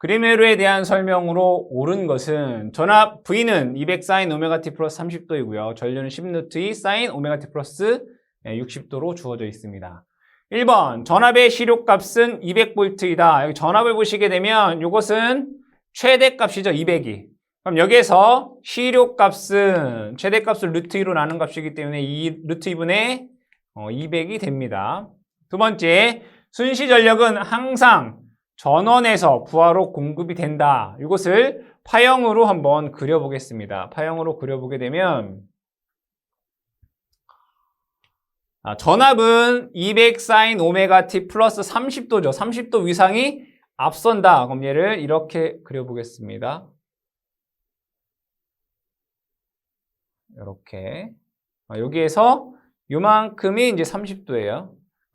그림회로에 대한 설명으로 옳은 것은 전압 V는 200 sin 오메가 t 플러스 30도이고요. 전류는 10루트 2 sin 오메가 t 플러스 60도로 주어져 있습니다. 1번 전압의 시료값은 200V이다. 여기 전압을 보시게 되면 이것은 최대값이죠. 200이. 그럼 여기에서 시료값은 최대값을 루트 2로 나눈 값이기 때문에 이 루트 2분의 200이 됩니다. 두 번째, 순시 전력은 항상 전원에서 부하로 공급이 된다. 이것을 파형으로 한번 그려보겠습니다. 파형으로 그려보게 되면 전압은 200 sin 오메가 t 플러스 30도죠. 30도 위상이 앞선다. 그럼 얘를 이렇게 그려보겠습니다. 이렇게. 여기에서 요만큼이 이제 30도예요.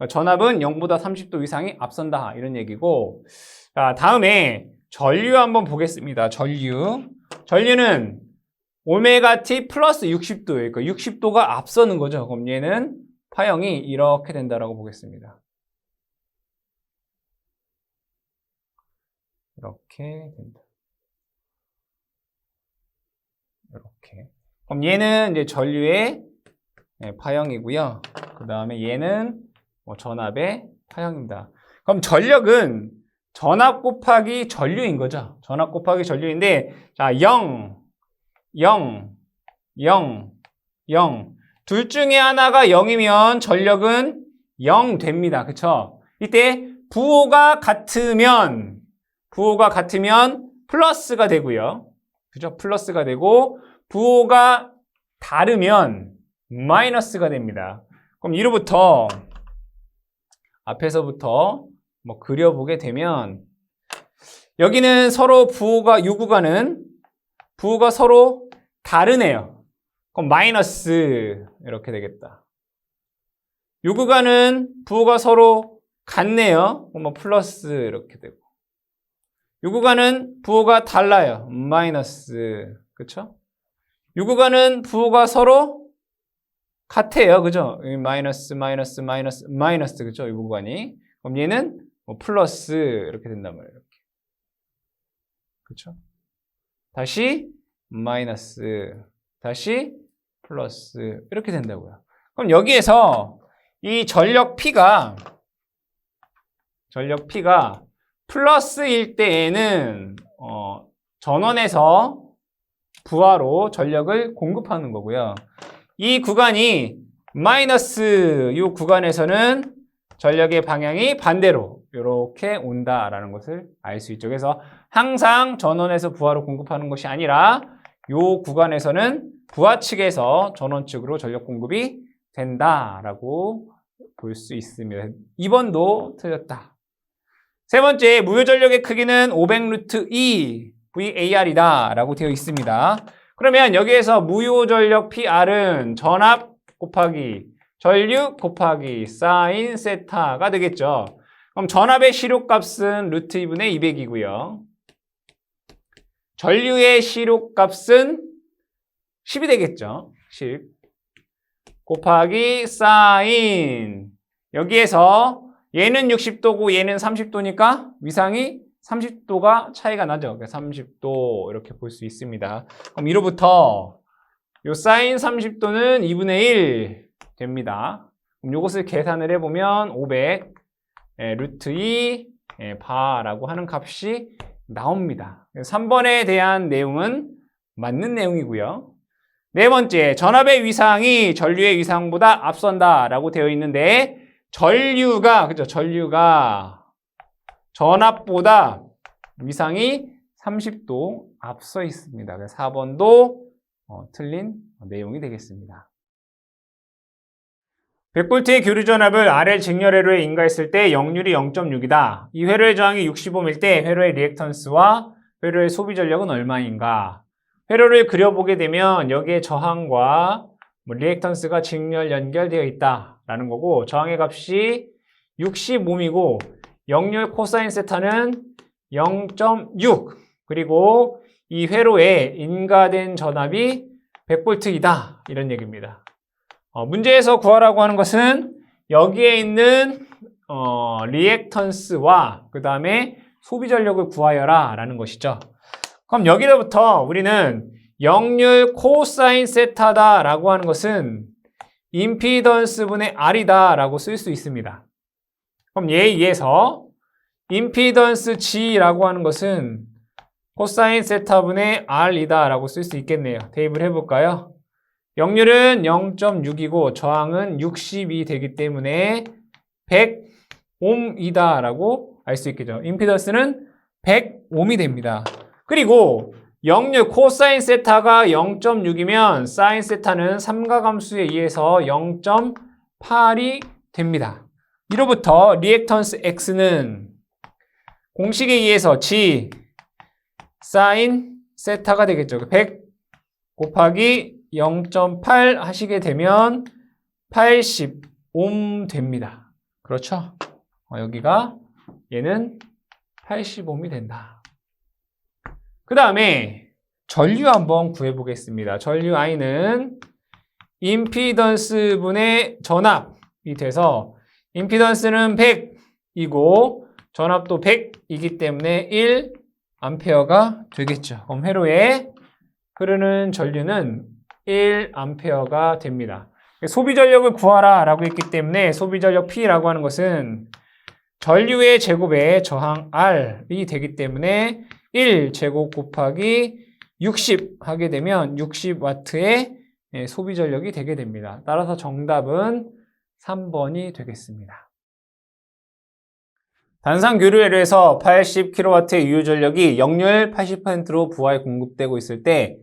전압은 0보다 30도 이상이 앞선다. 이런 얘기고. 자, 다음에 전류 한번 보겠습니다. 전류는 오메가 t 플러스 60도예요. 그러니까 60도가 앞서는 거죠. 그럼 얘는 파형이 이렇게 된다라고 보겠습니다. 이렇게 된다. 이렇게. 그럼 얘는 이제 전류의 파형이고요. 그 다음에 얘는 전압의 파형입니다. 그럼 전력은 전압 곱하기 전류인 거죠. 전압 곱하기 전류인데, 자, 0, 0, 0, 0. 둘 중에 하나가 0이면 전력은 0 됩니다. 그쵸? 이때 부호가 같으면 플러스가 되고요. 그죠? 플러스가 되고, 부호가 다르면 마이너스가 됩니다. 그럼 이로부터 앞에서부터 그려보게 되면 여기는 서로 요 구간은 부호가 서로 다르네요. 그럼 마이너스 이렇게 되겠다. 요 구간은 부호가 서로 같네요. 그럼 플러스 이렇게 되고. 요 구간은 부호가 달라요. 마이너스. 그쵸? 요 구간은 부호가 서로 같아요. 그죠? 마이너스, 마이너스, 마이너스, 마이너스. 그죠? 이 구간이. 그럼 얘는 플러스 이렇게 된단 말이에요. 이렇게. 그쵸? 다시 마이너스, 다시 플러스 이렇게 된다고요. 그럼 여기에서 이 전력 P가 플러스일 때에는 전원에서 부하로 전력을 공급하는 거고요. 이 구간이 마이너스 이 구간에서는 전력의 방향이 반대로 이렇게 온다라는 것을 알 수 있죠. 그래서 항상 전원에서 부하로 공급하는 것이 아니라 이 구간에서는 부하 측에서 전원 측으로 전력 공급이 된다라고 볼 수 있습니다. 2번도 틀렸다. 세 번째, 무효 전력의 크기는 500 루트 2 VAR이다 라고 되어 있습니다. 그러면 여기에서 무효 전력 PR은 전압 곱하기 전류 곱하기 사인 세타가 되겠죠. 그럼 전압의 시료값은 루트 2분의 200이고요. 전류의 시료값은 10이 되겠죠. 10 곱하기 사인. 여기에서 얘는 60도고 얘는 30도니까 위상이 30도가 차이가 나죠. 30도 이렇게 볼 수 있습니다. 그럼 이로부터 요 사인 30도는 2분의 1 됩니다. 그럼 이것을 계산을 해보면 500 루트 2 바라고 하는 값이 나옵니다. 3번에 대한 내용은 맞는 내용이고요. 네 번째, 전압의 위상이 전류의 위상보다 앞선다라고 되어 있는데 전류가 전압보다 위상이 30도 앞서 있습니다. 4번도 틀린 내용이 되겠습니다. 100V의 교류 전압을 RL 직렬회로에 인가했을 때 역률이 0.6이다. 이 회로의 저항이 65일 때 회로의 리액턴스와 회로의 소비 전력은 얼마인가? 회로를 그려보게 되면 여기에 저항과 리액턴스가 직렬 연결되어 있다라는 거고 저항의 값이 65이고 역률 코사인 세타는 0.6 그리고 이 회로에 인가된 전압이 100V이다 이런 얘기입니다. 문제에서 구하라고 하는 것은 여기에 있는 리액턴스와 그 다음에 소비 전력을 구하여라 라는 것이죠. 그럼 여기서부터 우리는 역률 코사인 세타다 라고 하는 것은 임피던스 분의 R이다 라고 쓸 수 있습니다. 그럼 얘에 의해서 임피던스 G라고 하는 것은 코사인 세타 분의 R이다 라고 쓸 수 있겠네요. 대입을 해볼까요? 역률은 0.6이고 저항은 60이 되기 때문에 100옴이다 라고 알 수 있겠죠. 임피던스는 100옴이 됩니다. 그리고 역률 코사인 세타가 0.6이면 사인 세타는 삼가함수에 의해서 0.8이 됩니다. 이로부터 리액턴스 X는 공식에 의해서 G 사인 세타가 되겠죠. 100 곱하기 0.8 하시게 되면 80옴 됩니다. 그렇죠? 여기가 얘는 80옴이 된다. 그 다음에 전류 한번 구해보겠습니다. 전류 I는 임피던스 분의 전압이 돼서 임피던스는 100이고 전압도 100이기 때문에 1A가 되겠죠. 그럼 회로에 흐르는 전류는 1A가 됩니다. 소비 전력을 구하라 라고 했기 때문에 소비 전력 P라고 하는 것은 전류의 제곱에 저항 R이 되기 때문에 1제곱 곱하기 60 하게 되면 60W의 소비 전력이 되게 됩니다. 따라서 정답은 3번이 되겠습니다. 단상 교류회로에서 80kW의 유효 전력이 역률 80%로 부하에 공급되고 있을 때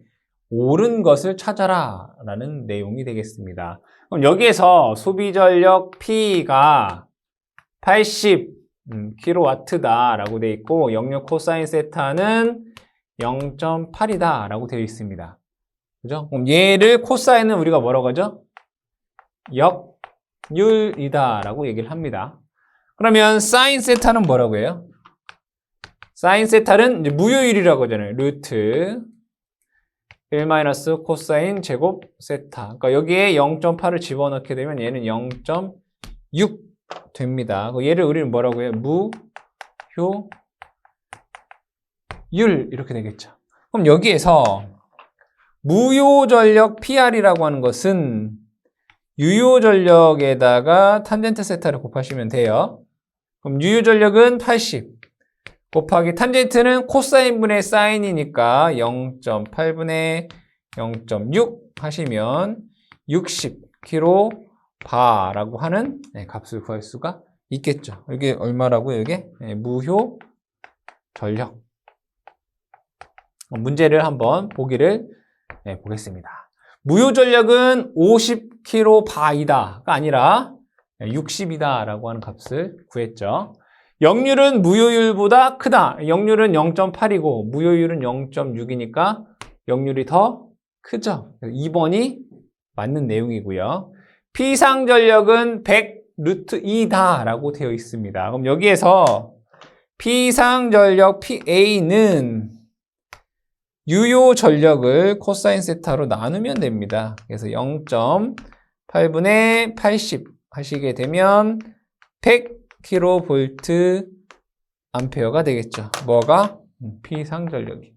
옳은 것을 찾아라 라는 내용이 되겠습니다. 그럼 여기에서 소비 전력 P가 80kW다 라고 되어 있고 역률 코사인 세타는 0.8이다 라고 되어 있습니다. 그죠? 그럼 얘를 코사인은 우리가 뭐라고 하죠? 역률이다 라고 얘기를 합니다. 그러면 사인 세타는 뭐라고 해요? 사인 세타는 이제 무효율이라고 하잖아요. 루트 1 코사인 제곱 세타. 그러니까 여기에 0.8을 집어넣게 되면 얘는 0.6 됩니다. 얘를 우리는 뭐라고 해요? 무효율 이렇게 되겠죠. 그럼 여기에서 무효전력 PR이라고 하는 것은 유효전력에다가 탄젠트 세타를 곱하시면 돼요. 그럼 유효전력은 80 곱하기 탄젠트는 코사인분의 사인이니까 0.8분의 0.6 하시면 60kB라고 하는 값을 구할 수가 있겠죠. 이게 얼마라고요? 이게 무효 전력. 문제를 한번 보기를 보겠습니다. 무효 전력은 50kB이다가 아니라 60이다 라고 하는 값을 구했죠. 역률은 무효율보다 크다. 역률은 0.8이고 무효율은 0.6이니까 역률이 더 크죠. 2번이 맞는 내용이고요. 피상전력은 100 루트 2다 라고 되어 있습니다. 그럼 여기에서 피상전력 PA는 유효 전력을 코사인 세타로 나누면 됩니다. 그래서 0.8분의 80 하시게 되면 100kV 암페어가 되겠죠. 뭐가? 피상전력이.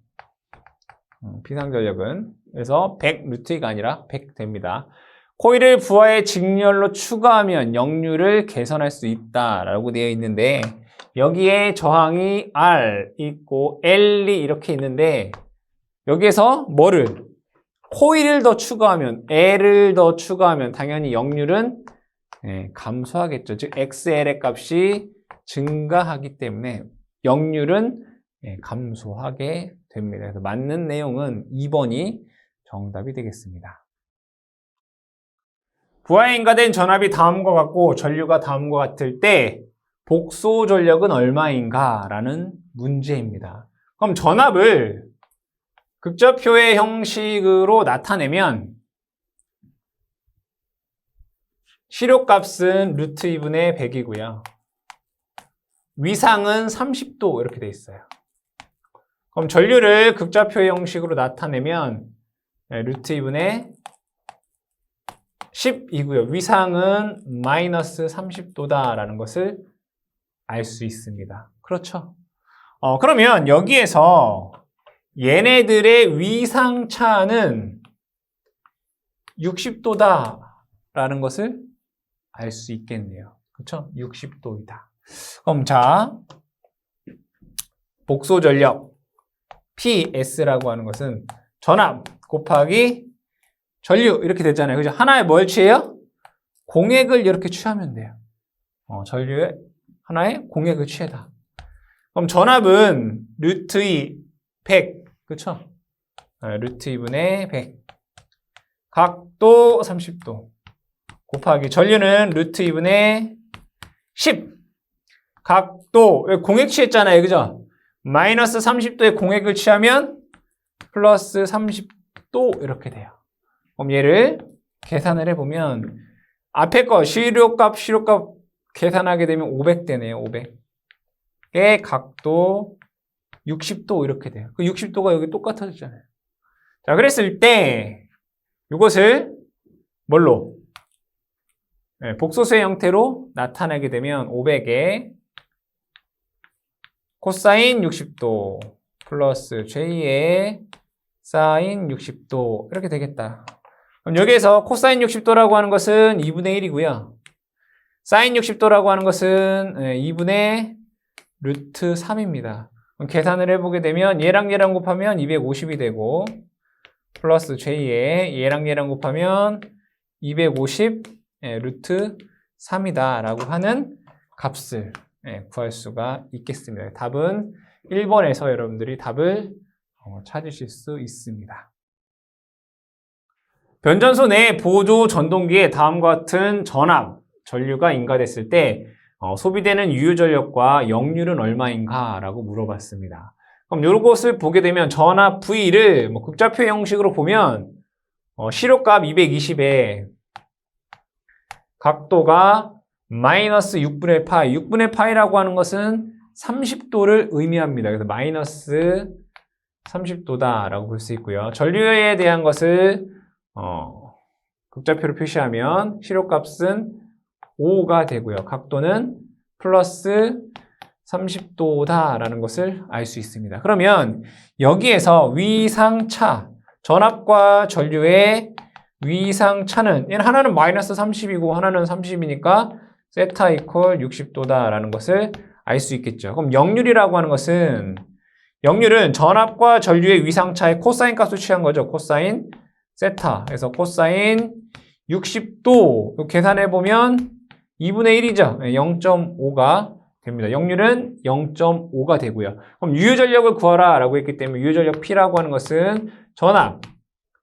피상전력은 그래서 100 루트 2가 아니라 100 됩니다. 코일을 부하의 직렬로 추가하면 역률을 개선할 수 있다라고 되어 있는데 여기에 저항이 R 있고 L이 이렇게 있는데 여기에서 뭐를? 코일을 더 추가하면 L을 더 추가하면 당연히 역률은 감소하겠죠. 즉 XL의 값이 증가하기 때문에 역률은 감소하게 됩니다. 그래서 맞는 내용은 2번이 정답이 되겠습니다. 부하에 인가된 전압이 다음과 같고 전류가 다음과 같을 때 복소 전력은 얼마인가? 라는 문제입니다. 그럼 전압을 극좌표의 형식으로 나타내면 실효값은 루트 2분의 100이고요. 위상은 30도 이렇게 돼 있어요. 그럼 전류를 극좌표의 형식으로 나타내면 루트 2분의 10이고요. 위상은 마이너스 30도다라는 것을 알 수 있습니다. 그렇죠? 그러면 여기에서 얘네들의 위상차는 60도다라는 것을 알 수 있겠네요. 그렇죠? 60도이다. 그럼 자, 복소 전력 PS라고 하는 것은 전압 곱하기 전류 이렇게 됐잖아요. 그죠? 하나에 뭘 취해요? 공액을 이렇게 취하면 돼요. 전류에 하나의 공액을 취해다. 그럼 전압은 루트 2 100 그쵸? 루트 2분의 100 각도 30도 곱하기 전류는 루트 2분의 10 각도 공액 취했잖아요. 그죠? 마이너스 30도의 공액을 취하면 플러스 30도 이렇게 돼요. 그럼 얘를 계산을 해보면 앞에 거 시료값 계산하게 되면 500 되네요. 500의 각도 60도 이렇게 돼요. 그 60도가 여기 똑같아지잖아요. 자, 그랬을 때 이것을 뭘로? 네, 복소수의 형태로 나타내게 되면 500의 코사인 60도 플러스 J의 사인 60도 이렇게 되겠다. 그럼 여기에서 코사인 60도라고 하는 것은 2분의 1이고요. 사인 60도라고 하는 것은 2분의 루트 3입니다. 그럼 계산을 해보게 되면 얘랑 곱하면 250이 되고 플러스 J에 얘랑 곱하면 250 루트 3이다 라고 하는 값을 구할 수가 있겠습니다. 답은 1번에서 여러분들이 답을 찾으실 수 있습니다. 변전소 내 보조 전동기에 다음과 같은 전압, 전류가 인가됐을 때 소비되는 유효전력과 역률은 얼마인가? 라고 물어봤습니다. 그럼 이것을 보게 되면 전압 V를 극좌표 형식으로 보면 시료값 220에 각도가 마이너스 6분의 파이, 6분의 파이라고 하는 것은 30도를 의미합니다. 그래서 마이너스 30도다라고 볼 수 있고요. 전류에 대한 것을 극좌표로 표시하면 시료값은 5가 되고요. 각도는 플러스 30도다라는 것을 알 수 있습니다. 그러면 여기에서 위상차, 전압과 전류의 위상차는 얘는 하나는 마이너스 30이고 하나는 30이니까 세타 이퀄 60도다라는 것을 알 수 있겠죠. 그럼 역률이라고 하는 것은 역률은 전압과 전류의 위상차의 코사인 값을 취한 거죠. 코사인 세타. 그래서 코사인 60도 계산해 보면 2분의 1이죠. 0.5가 됩니다. 역률은 0.5가 되고요. 그럼 유효전력을 구하라 라고 했기 때문에 유효전력 P라고 하는 것은 전압,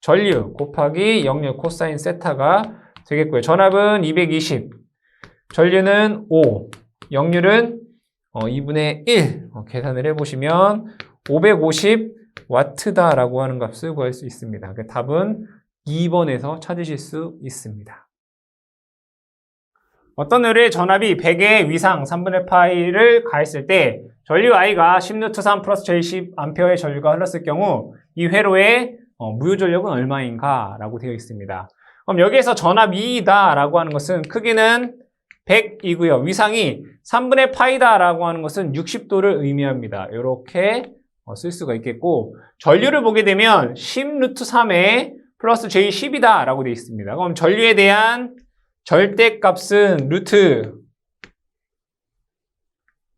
전류 곱하기 역률 코사인 세타가 되겠고요. 전압은 220, 전류는 5, 역률은 2분의 1 계산을 해보시면 550W다라고 하는 값을 구할 수 있습니다. 답은 2번에서 찾으실 수 있습니다. 어떤 의뢰의 전압이 100의 위상 3분의 파이를 가했을 때 전류 I가 10루트3 플러스 J10A의 전류가 흘렀을 경우 이 회로의 무효전력은 얼마인가? 라고 되어 있습니다. 그럼 여기에서 전압 2이다 라고 하는 것은 크기는 100이고요. 위상이 3분의 파이다 라고 하는 것은 60도를 의미합니다. 이렇게 쓸 수가 있겠고 전류를 보게 되면 10루트3에 플러스 J10이다 라고 되어 있습니다. 그럼 전류에 대한 절대값은 루트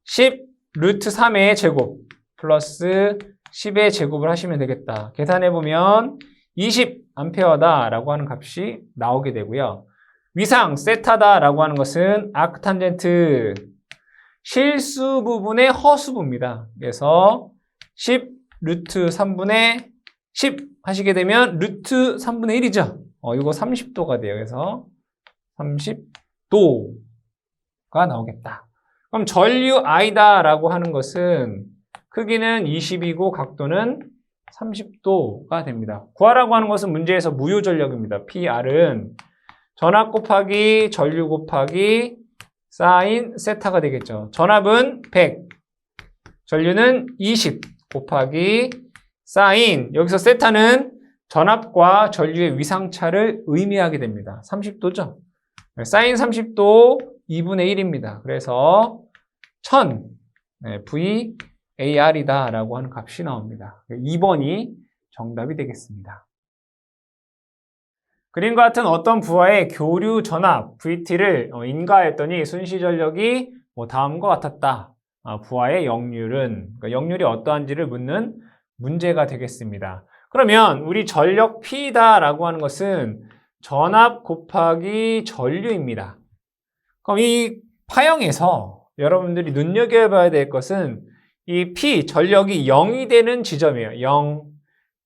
10 루트 3의 제곱 플러스 10의 제곱을 하시면 되겠다. 계산해보면 20A 라고 하는 값이 나오게 되고요. 위상 세타다 라고 하는 것은 아크탄젠트 실수 부분의 허수부입니다. 그래서 10 루트 3분의 10 하시게 되면 루트 3분의 1이죠. 이거 30도가 돼요. 그래서 30도가 나오겠다. 그럼 전류 I다 라고 하는 것은 크기는 20이고 각도는 30도가 됩니다. 구하라고 하는 것은 문제에서 무효전력입니다. PR은 전압 곱하기 전류 곱하기 사인 세타가 되겠죠. 전압은 100, 전류는 20 곱하기 사인, 여기서 세타는 전압과 전류의 위상차를 의미하게 됩니다. 30도죠. 사인 30도 2분의 1입니다. 그래서 1000 V AR이다 라고 하는 값이 나옵니다. 2번이 정답이 되겠습니다. 그림과 같은 어떤 부하의 교류 전압 VT를 인가했더니 순시 전력이 다음과 같았다. 부하의 역률은, 그러니까 역률이 어떠한지를 묻는 문제가 되겠습니다. 그러면 우리 전력 P다 라고 하는 것은 전압 곱하기 전류입니다. 그럼 이 파형에서 여러분들이 눈여겨봐야 될 것은 이 P, 전력이 0이 되는 지점이에요. 0,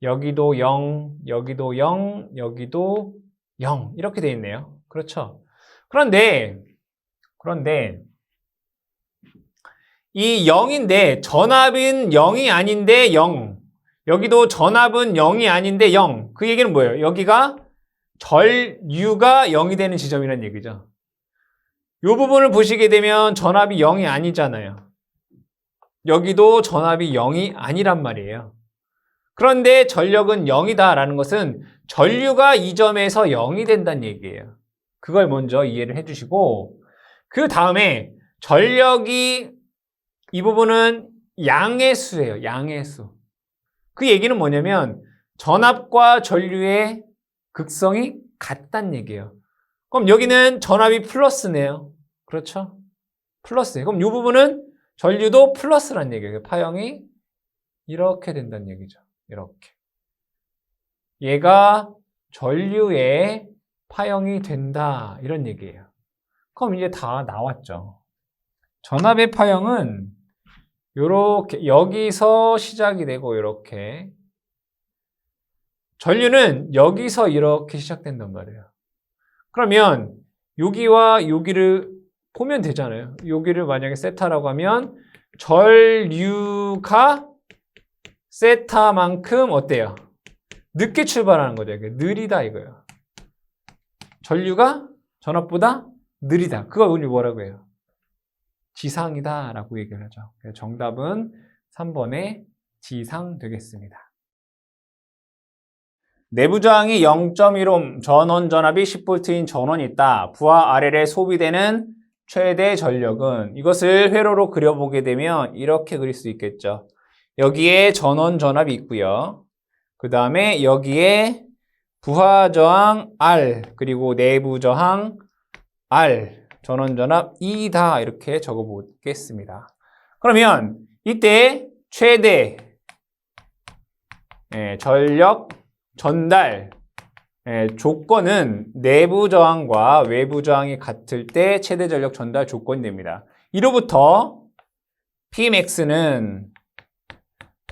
여기도 0, 여기도 0, 여기도 0 이렇게 돼 있네요. 그렇죠? 그런데 이 0인데 전압은 0이 아닌데 0, 여기도 전압은 0이 아닌데 0. 그 얘기는 뭐예요? 여기가 전류가 0이 되는 지점이라는 얘기죠. 이 부분을 보시게 되면 전압이 0이 아니잖아요. 여기도 전압이 0이 아니란 말이에요. 그런데 전력은 0이다 라는 것은 전류가 이 점에서 0이 된다는 얘기예요. 그걸 먼저 이해를 해주시고, 그 다음에 전력이, 이 부분은 양의 수예요. 양의 수. 그 얘기는 뭐냐면 전압과 전류의 극성이 같다는 얘기예요. 그럼 여기는 전압이 플러스네요. 그렇죠? 플러스예요. 그럼 이 부분은 전류도 플러스란 얘기예요. 파형이 이렇게 된다는 얘기죠. 이렇게. 얘가 전류의 파형이 된다. 이런 얘기예요. 그럼 이제 다 나왔죠. 전압의 파형은 요렇게 여기서 시작이 되고 이렇게, 전류는 여기서 이렇게 시작된단 말이에요. 그러면 여기와 여기를 보면 되잖아요. 여기를 만약에 세타라고 하면 전류가 세타만큼 어때요? 늦게 출발하는 거죠. 느리다 이거예요. 전류가 전압보다 느리다. 그걸 우리 뭐라고 해요? 지상이다 라고 얘기를 하죠. 정답은 3번의 지상 되겠습니다. 내부 저항이 0.1옴, 전원 전압이 10V인 전원이 있다. 부하 RL에 소비되는 최대 전력은, 이것을 회로로 그려보게 되면 이렇게 그릴 수 있겠죠. 여기에 전원 전압이 있고요. 그 다음에 여기에 부하 저항 R, 그리고 내부 저항 R, 전원 전압 E다 이렇게 적어 보겠습니다. 그러면 이때 최대 전력 전달 조건은 내부 저항과 외부 저항이 같을 때 최대 전력 전달 조건이 됩니다. 이로부터 Pmax는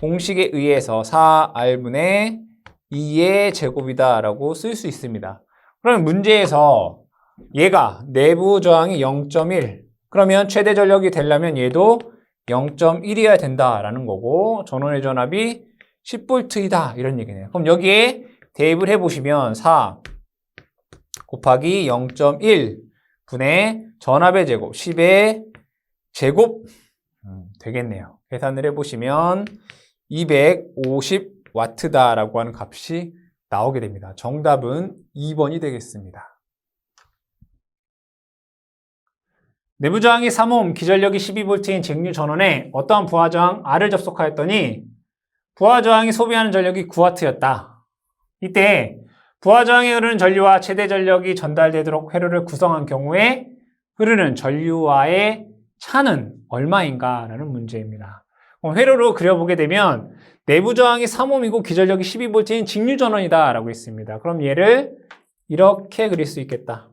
공식에 의해서 4R분의 2의 제곱이다 라고 쓸 수 있습니다. 그러면 문제에서 얘가 내부 저항이 0.1, 그러면 최대 전력이 되려면 얘도 0.1이어야 된다라는 거고, 전원의 전압이 10V이다 이런 얘기네요. 그럼 여기에 대입을 해보시면 4 곱하기 0.1 분의 전압의 제곱 10의 제곱 되겠네요. 계산을 해보시면 250W다라고 하는 값이 나오게 됩니다. 정답은 2번이 되겠습니다. 내부 저항이 3옴, 기전력이 12V인 잭류 전원에 어떠한 부하 저항 R을 접속하였더니 부하 저항이 소비하는 전력이 9W였다. 이때 부하 저항에 흐르는 전류와 최대 전력이 전달되도록 회로를 구성한 경우에 흐르는 전류와의 차는 얼마인가 라는 문제입니다. 그럼 회로로 그려보게 되면 내부 저항이 3옴이고 기전력이 12V인 직류 전원이다 라고 했습니다. 그럼 얘를 이렇게 그릴 수 있겠다.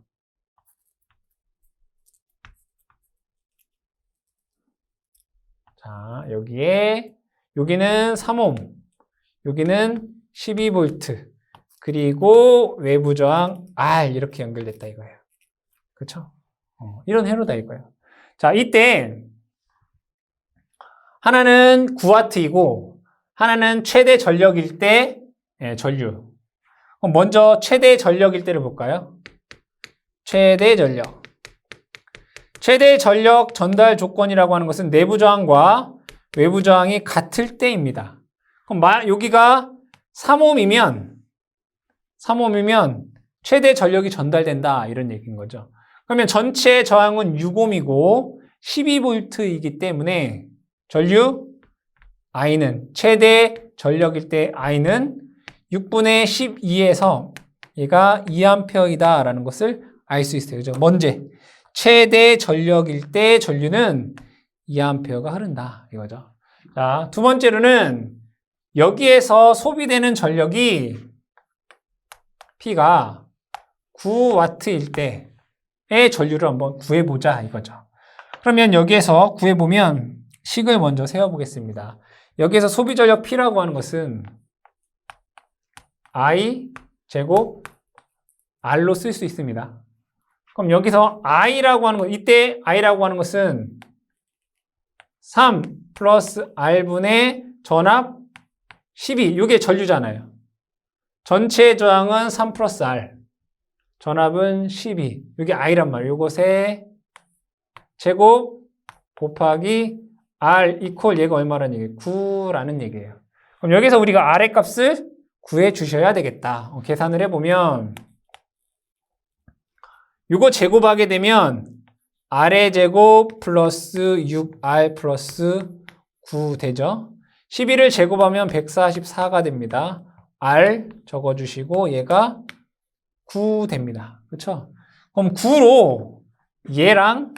자, 여기는 3옴, 여기는 12V, 그리고 외부 저항 R 이렇게 연결됐다 이거예요. 그렇죠? 이런 회로다 이거예요. 자, 이때 하나는 9W이고 하나는 최대 전력일 때 전류. 그럼 먼저 최대 전력일 때를 볼까요? 최대 전력. 최대 전력 전달 조건이라고 하는 것은 내부 저항과 외부 저항이 같을 때입니다. 그럼 여기가 3옴이면 최대 전력이 전달된다 이런 얘기인 거죠. 그러면 전체 저항은 6옴이고 12V이기 때문에 전류 I는 최대 전력일 때 I는 6분의 12에서 얘가 2A 라는 것을 알 수 있어요. 그죠? 먼저 최대 전력일 때 전류는 2A가 흐른다 이거죠. 자, 두 번째로는 여기에서 소비되는 전력이 P가 9W일 때의 전류를 한번 구해보자 이거죠. 그러면 여기에서 구해보면 식을 먼저 세워보겠습니다. 여기에서 소비 전력 P라고 하는 것은 I 제곱 R로 쓸 수 있습니다. 그럼 여기서 I라고 하는 것, 이때 I라고 하는 것은 3 플러스 R분의 전압 12, 이게 전류잖아요. 전체 저항은 3 플러스 R, 전압은 12, 이게 I란 말이에요. 이것의 제곱 곱하기 R 이퀄 얘가 얼마라는 얘기예요? 9라는 얘기예요. 그럼 여기서 우리가 R의 값을 구해 주셔야 되겠다. 계산을 해보면 이거 제곱하게 되면 R의 제곱 플러스 6R 플러스 9 되죠? 12를 제곱하면 144가 됩니다. R 적어주시고 얘가 9 됩니다. 그렇죠? 그럼 9로 얘랑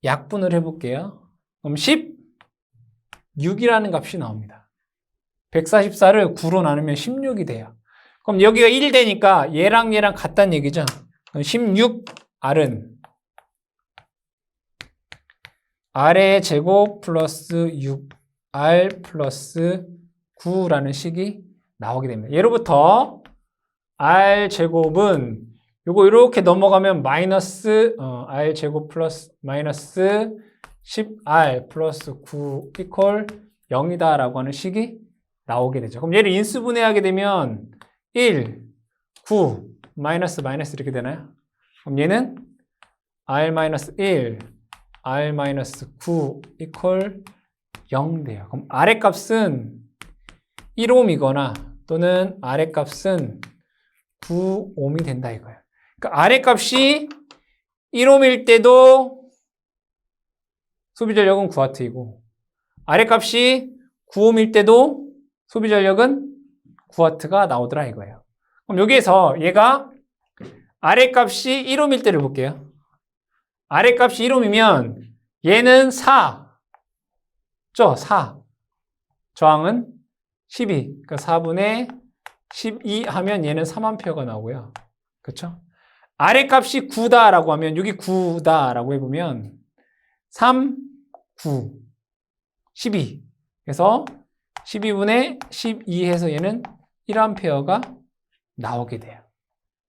약분을 해볼게요. 그럼 16이라는 값이 나옵니다. 144를 9로 나누면 16이 돼요. 그럼 여기가 1 되니까 얘랑 같다는 얘기죠. 그럼 16R은 R의 제곱 플러스 6R 플러스 9라는 식이 나오게 됩니다. 예로부터 R 제곱은 요거 이렇게 넘어가면 마이너스 R 제곱 플러스 마이너스 10R 플러스 9 이퀄 0이다 라고 하는 식이 나오게 되죠. 그럼 얘를 인수분해하게 되면 1, 9, 마이너스 이렇게 되나요? 그럼 얘는 R 마이너스 1, R 마이너스 9 이퀄 0 돼요. 그럼 R의 값은 1옴이거나 또는 R의 값은 9옴이 된다 이거예요. 그러니까 R의 값이 1옴일 때도 소비 전력은 9W이고 R의 값이 9옴일 때도 소비 전력은 9W가 나오더라 이거예요. 그럼 여기에서 얘가 R의 값이 1옴일 때를 볼게요. R의 값이 1옴이면 얘는 4. 죠? 4. 저항은 12. 그러니까 4분의 12 하면 얘는 3A가 나오고요. 그렇죠? R의 값이 9다라고 하면 여기 9다라고 해보면 3, 9, 12. 그래서 12분의 12 해서 얘는 1A가 나오게 돼요.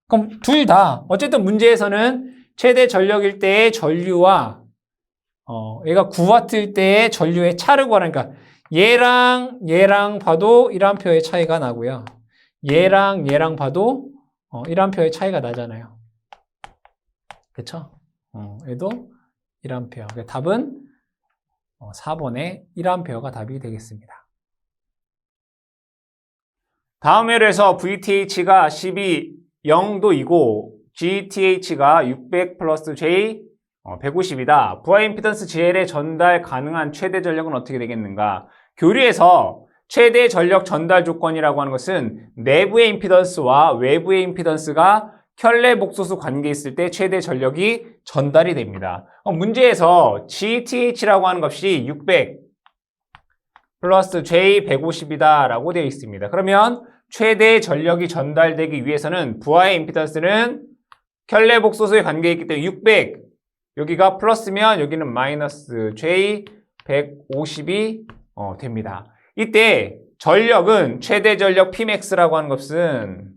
그럼 둘 다 어쨌든 문제에서는 최대 전력일 때의 전류와 얘가 9W일 때의 전류의 차를 구하라니까 얘랑 봐도 1A의 차이가 나고요. 얘랑 봐도 1A의 차이가 나잖아요. 그쵸? 얘도 1A. 그러니까 답은 4번에 1A가 답이 되겠습니다. 다음 예로에서 VTH가 12, 0도이고 GTH가 600 플러스 J 150이다. 부하 임피던스 GL의 전달 가능한 최대 전력은 어떻게 되겠는가? 교류에서 최대 전력 전달 조건이라고 하는 것은 내부의 임피던스와 외부의 임피던스가 켤레 복소수 관계에 있을 때 최대 전력이 전달이 됩니다. 문제에서 GTH라고 하는 값이 600 플러스 J 150이다 라고 되어 있습니다. 그러면 최대 전력이 전달되기 위해서는 부하의 임피던스는 켤레 복소수에 관계에 있기 때문에 600 여기가 플러스면 여기는 마이너스 J 150이 됩니다. 이때 전력은 최대 전력 Pmax라고 하는 것은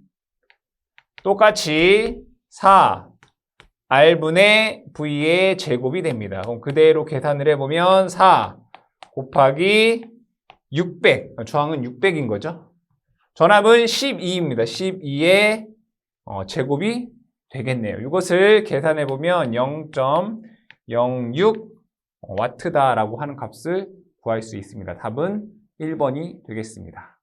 똑같이 4 R분의 V의 제곱이 됩니다. 그럼 그대로 계산을 해보면 4 곱하기 600, 저항은 600인 거죠. 전압은 12입니다. 12의 제곱이 되겠네요. 이것을 계산해보면 0.06 와트다라고 하는 값을 구할 수 있습니다. 답은 1번이 되겠습니다.